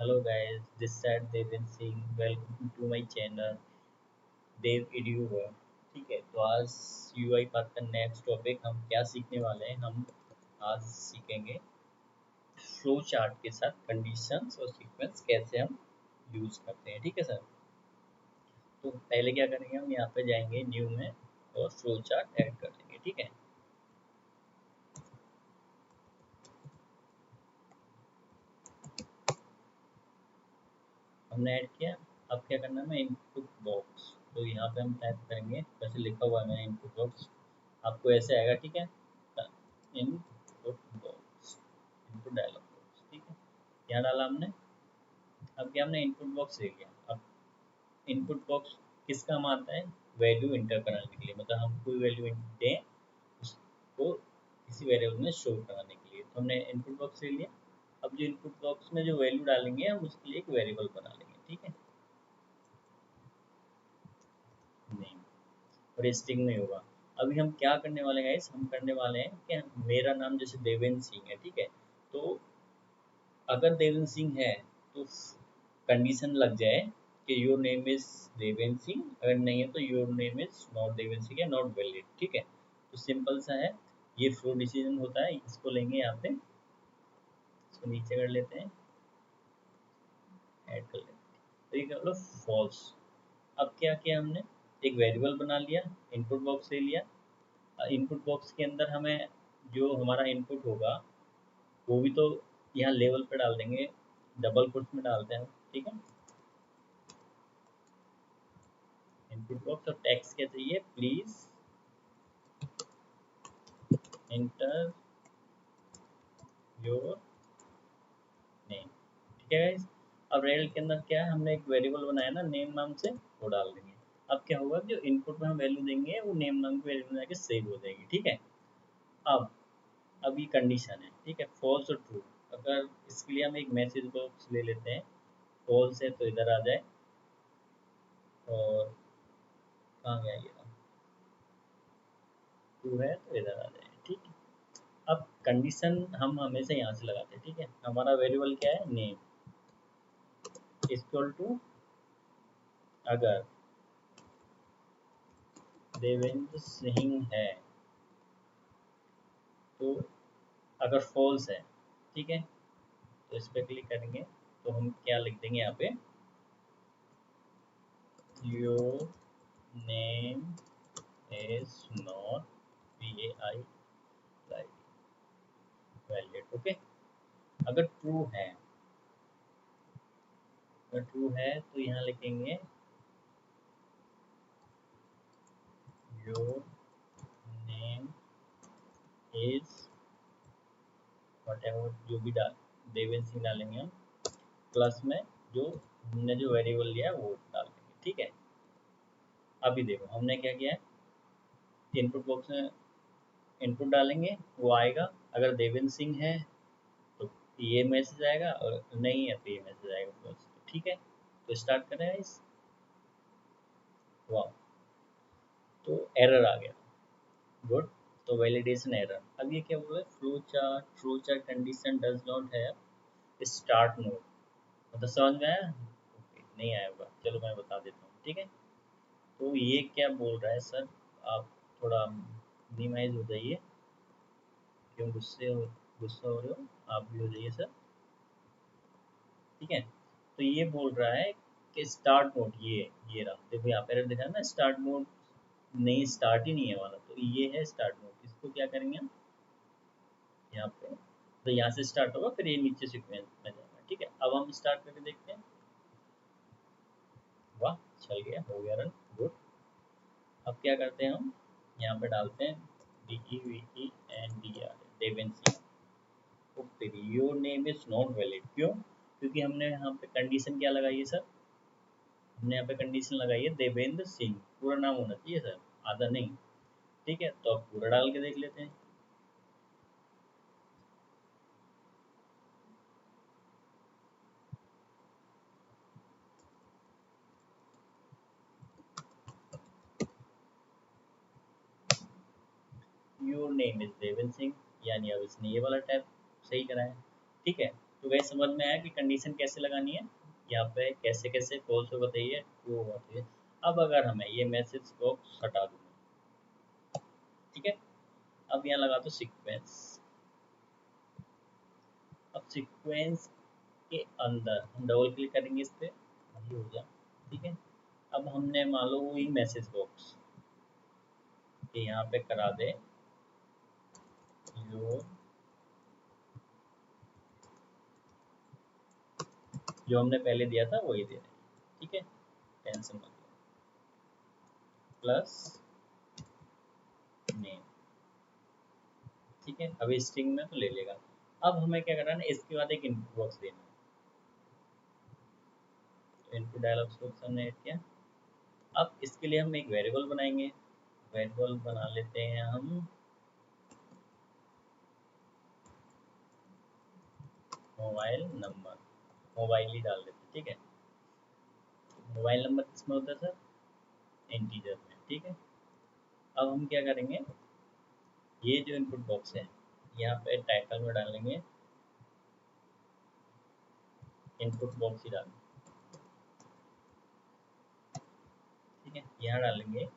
Hello guys, this side Devin Singh. Welcome to my channel देव एड्यूवर। ठीक है, तो आज यूआई पाथ का नेक्स्ट टॉपिक हम क्या सीखने वाले हैं। हम आज सीखेंगे फ्लो चार्ट के साथ कंडीशंस और सीक्वेंस कैसे हम यूज करते हैं। ठीक है सर, तो पहले क्या करेंगे, हम यहाँ पे जाएंगे न्यू में और फ्लो चार्ट ऐड कर देंगे। ठीक है, हमने ऐड किया। अब क्या करना है, मैं इनपुट बॉक्स, तो यहाँ पे हम टाइप करेंगे, वैसे लिखा हुआ है मैंने इनपुट बॉक्स, आपको ऐसे आएगा। ठीक है, input box, input dialog box. ठीक है, यहाँ डाला हमने। अब क्या, हमने इनपुट बॉक्स ले लिया। अब इनपुट बॉक्स किस काम आता है, वैल्यू इंटर कराने के लिए, मतलब हम कोई वैल्यू दें उसको किसी वेरिएबल में शो कराने के लिए। तो हमने इनपुट बॉक्स ले लिया। अब जो इनपुट बॉक्स में जो वैल्यू डालेंगे हम उसके लिए एक वेरिएबल बना लेंगे। ठीक है, नहीं, और स्ट्रिंग में होगा। अभी हम क्या करने वाले हैं गाइस, हम करने वाले हैं कि मेरा नाम जैसे देवेंद्र सिंह है। ठीक है, तो अगर देवेंद्र सिंह है तो कंडीशन लग जाए कि your name is Devendra Singh, अगर नहीं है तो your name is not Devendra Singh या नॉट वैलिड। ठीक है, तो सिंपल सा है, ये फ्लो डिसीजन होता है। इसको लेंगे यहाँ पे, इसको नीचे कर लेते हैं, ऐड कर लेते हैं, तो ये क्या बोलो, फॉल्स। अब क्या किया हमने, एक वेरिएबल बना लिया, इनपुट बॉक्स ले लिया। इनपुट बॉक्स के अंदर हमें जो हमारा इनपुट होगा वो भी तो यहाँ लेवल पे डाल देंगे, डबल कोट्स में डालते हैं। ठीक है, इनपुट बॉक्स और टेक्स्ट क्या चाहिए, प्लीज एंटर योर नेम। ठीक है गाइस, अब रेल के अंदर क्या है, हमने एक वेरिएबल बनाया ना नेम नाम से, वो डाल देंगे। अब क्या होगा, जो इनपुट में हम वैल्यू देंगे वो नेम नाम की वैल्यू में जाके सेव हो जाएगी। ठीक है, अब अब ये कंडीशन है। ठीक है, फॉल्स और ट्रू। अगर इसके लिए हम एक मैसेज बॉक्स ले लेते हैं, फॉल्स है तो इधर आ जाए, और कहाँ गया ये, ट्रू है तो इधर आ जाए। ठीक है, अब कंडीशन हम हमेशा यहाँ से लगाते हैं। ठीक है, हमारा वेरिएबल क्या है, नेम इक्वल टू, अगर देवेंद्र सिंह है तो, अगर फॉल्स है, ठीक है, तो इस पर क्लिक करेंगे तो हम क्या लिख देंगे यहाँ पे, your name is not VAI valid. Okay, अगर ट्रू है, अगर ट्रू है तो यहाँ लिखेंगे your name is what ever, जो भी डाल देवेंद्र सिंह डालेंगे हम, प्लस में जो हमने जो वेरिएबल लिया है वो डाल देंगे। ठीक है, अभी देखो हमने क्या किया है, इनपुट बॉक्स में इनपुट डालेंगे वो आएगा। अगर देवेंद्र सिंह है तो ये मैसेज आएगा, और नहीं है तो ये मैसेज आएगा फॉल्स। ठीक है, तो स्टार्ट करें इस, वाह, तो एरर आ गया, गुड। तो वैलिडेशन एरर। अब ये क्या बोल रहा है, flow chart condition does not have start node, मतलब समझ में आया? Okay, नहीं आया होगा, चलो मैं बता देता हूँ। ठीक है, तो ये क्या बोल रहा है सर, आप थोड़ा मिनिमाइज हो जाइए, क्यों गुस्सा हो रहे हो, आप भी हो जाइए सर। ठीक है, तो ये बोल रहा है कि स्टार्ट मोड, ये रहा, देखो यहाँ पे दिखा ना स्टार्ट मोड, नहीं स्टार्ट ही नहीं है वाला, तो ये है स्टार्ट मोड। इसको क्या करेंगे हम यहाँ पे, तो यहाँ से स्टार्ट होगा, फिर ये नीचे सीक्वेंस में जाएगा। ठीक है, अब हम स्टार्ट करके देखते हैं, वाह चल गया, हो गया रन, गुड। अब क्या करते हैं, हम यहाँ पे डालते हैं DEVENDR, Devendra Singh. Okay, your name is not valid, क्यों? क्योंकि हमने यहाँ पे कंडीशन क्या लगाई है सर, हमने यहाँ पे कंडीशन लगाई है देवेंद्र सिंह, पूरा नाम होना चाहिए सर, आधा नहीं। ठीक है, तो अब पूरा डाल के देख लेते हैं। Your name is Devendra Singh, यानी अब इसने ये वाला टैब सही करा है। ठीक है, तो वह समझ में आया कि कंडीशन कैसे लगानी है, यहाँ पे कैसे कैसे फॉल्स हो बताइए, ट्रू हो बताइए। अब अगर हमें ये मैसेज बॉक्स हटा दूँ, ठीक है, अब यहाँ लगा दो सीक्वेंस। अब सीक्वेंस के अंदर हम डबल क्लिक करेंगे इस पे, वही हो जाए, ठीक है। अब हमने मान लो वही मैसेज बॉक्स कि यहाँ पे करा दे जो हमने पहले दिया था वही दे रहे हैं, ठीक है, टेंशन मत लो, प्लस नेम, ठीक है। अभी स्ट्रिंग में तो ले लेगा। अब हमें क्या करना है, इसके बाद एक इनपुट बॉक्स देना है। तो इनपुट डायलॉग बॉक्स हमने ऐड किया। अब इसके लिए हम एक वेरिएबल बनाएंगे। वेरिएबल बना लेते हैं हम मोबाइल नंबर, मोबाइल ही डाल देते हैं, ठीक है। मोबाइल नंबर किसमें होता है सर, इंटीजर में, ठीक है। अब हम क्या करेंगे, ये जो इनपुट बॉक्स है यहाँ पे टाइटल में डालेंगे इनपुट बॉक्स ही डालेंगे, ठीक है। यहाँ डालेंगे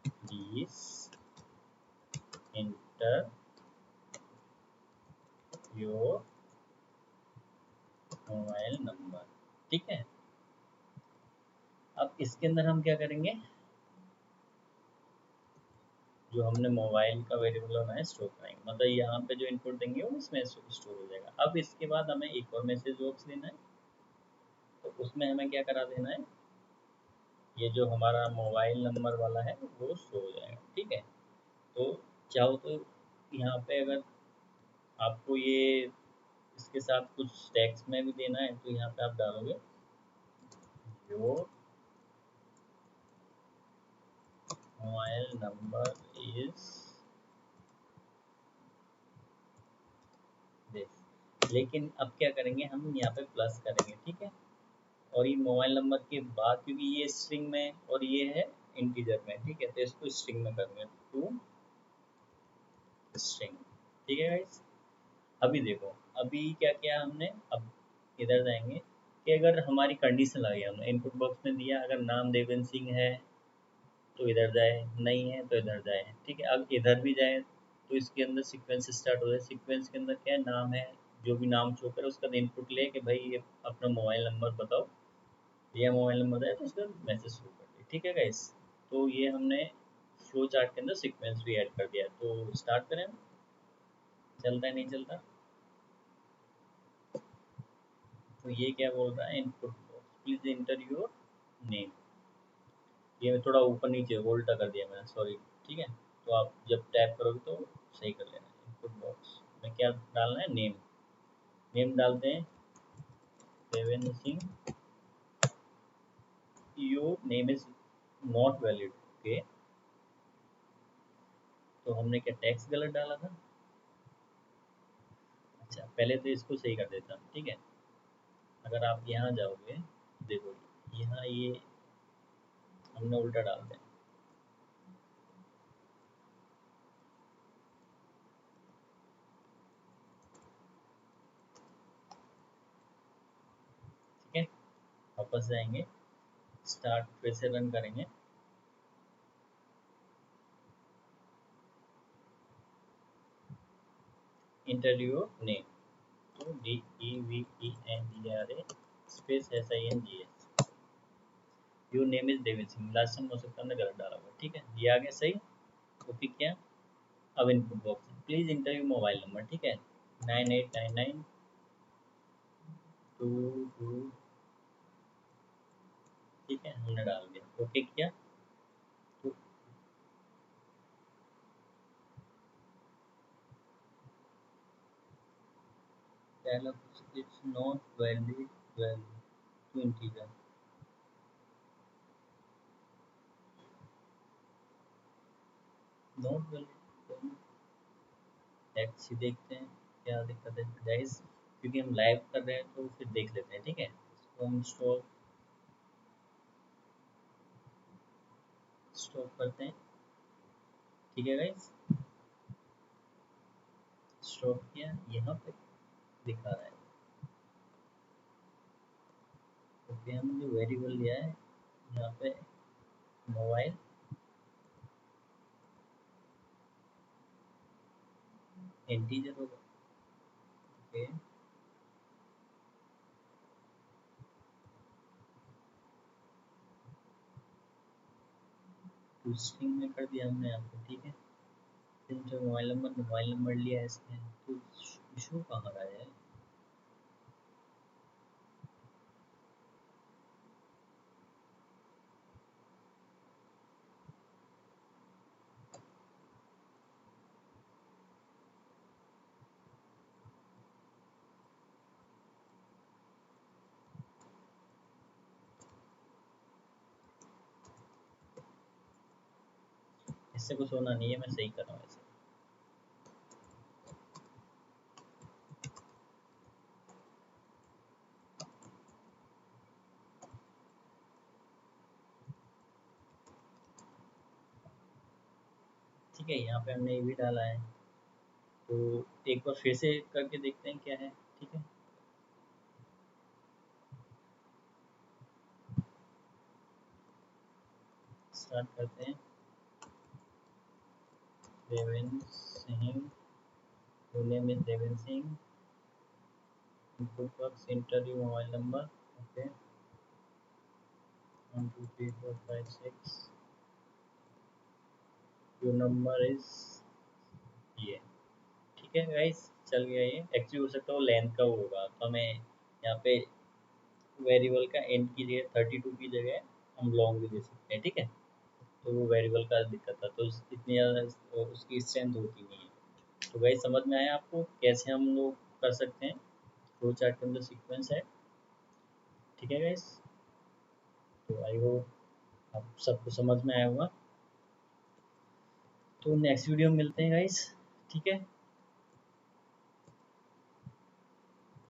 please inter your mobile number, ठीक है। अब इसके अंदर हम क्या करेंगे, जो हमने मोबाइल का वेरिएबल बनाया स्टोर करेंगे, मतलब यहाँ पे जो इनपुट देंगे वो इसमें स्टोर हो जाएगा। अब इसके बाद हमें एक और मैसेज बॉक्स देना है, तो उसमें हमें क्या करा देना है, ये जो हमारा मोबाइल नंबर वाला है वो शो हो जाएगा, ठीक है। तो चाहो तो यहाँ पे अगर आपको ये इसके साथ कुछ टेक्स्ट में भी देना है तो यहाँ पे आप डालोगे your mobile number is this. लेकिन अब क्या करेंगे, हम यहाँ पे प्लस करेंगे, ठीक है। और ये मोबाइल नंबर के बाद, क्योंकि ये स्ट्रिंग में और ये है इंटीजर में, ठीक है, तो इसको स्ट्रिंग में करेंगे, टू स्ट्रिंग, ठीक है गाइस। अभी देखो, अभी क्या किया हमने, अब इधर जाएंगे कि अगर हमारी कंडीशन लगी, हमने इनपुट बॉक्स में दिया अगर नाम देवेंद्र सिंह है तो इधर जाए, नहीं है तो इधर जाए, ठीक है। अब इधर भी जाए तो इसके अंदर सीक्वेंस स्टार्ट हो जाए। सीक्वेंस के अंदर क्या है, नाम है, जो भी नाम शो करे उसका इनपुट ले कि भाई ये अपना मोबाइल नंबर बताओ, या मोबाइल नंबर है तो उसका मैसेज शुरू कर दिया, ठीक है गाइस। तो ये हमने फ्लो चार्ट के अंदर सीक्वेंस भी ऐड कर दिया, तो स्टार्ट करें, चलता है नहीं चलता। तो ये क्या बोल रहा है, input please inter your name, ये थोड़ा ऊपर नीचे उल्टा कर दिया मैंने, सॉरी, ठीक है। तो आप जब टैप करोगे तो सही कर लेना। इनपुट बॉक्स में क्या डालना है, नेम, नेम डालते हैं Devendra Singh, your name is not valid, okay. तो हमने क्या टैक्स गलत डाला था, अच्छा पहले तो इसको सही कर देता हूँ, ठीक है। अगर आप यहाँ जाओगे, देखो यहाँ ये हमने उल्टा डाल दिया, ठीक है। वापस जाएंगे, स्टार्ट फिर से रन करेंगे, इंटरव्यू नेम, तो DEVENDRA space SINGS, your name is David Singh, last time हो सकता है हमने गलत डाला हुआ, ठीक है। ये आ गया सही, ओके किया। अब input box please interview mobile number, ठीक है, 989922, ठीक है, हमने डाल दिया, ओके किया। तो dialog it's not valid value to integer, not valid, टैक्स ही देखते हैं क्या दिक्कत है गाइस, क्योंकि हम लाइव कर रहे हैं तो फिर देख लेते हैं, ठीक है। इसको हम स्टॉप स्टॉप करते हैं, ठीक है गाइस, स्टॉप किया यहाँ पे। दिखा रहा है। ओके, हमने जो वेरिएबल लिया है यहाँ पे मोबाइल इंटीजर होगा। ओके, टू स्ट्रिंग में कर दिया हमने यहाँ पे, ठीक है। फिर जो मोबाइल नंबर लिया है इसने, तो इशू कहाँ रहा है? इससे कुछ होना नहीं है, मैं सही कर रहा हूँ ऐसे। ठीक है, यहाँ पे हमने ये भी डाला है, तो एक बार फिर से करके देखते हैं क्या है। ठीक है, स्टार्ट करते हैं। Devendra Singh, full name is Devendra Singh, input box, enter your mobile number। Okay, 1 2 3 4 5 6, your number is ये। ठीक है गाइस, चल गया ये। एक्चुअली हो सकता है वो लेंथ का होगा, तो हमें यहाँ पे वेरिएबल का एंड की जगह 32 की जगह हम लॉन्ग भी दे सकते हैं। ठीक है, तो वो वेरिएबल का दिक्कत था, तो इतनी ज़्यादा उसकी स्ट्रेंथ होती नहीं है। तो गाइस, समझ में आया आपको कैसे हम लोग कर सकते हैं? फ्लो चार्ट के अंदर सीक्वेंस है। ठीक है गाइस, तो आई होप आप सबको समझ में आया होगा। तो नेक्स्ट वीडियो में मिलते हैं गाइस। ठीक है।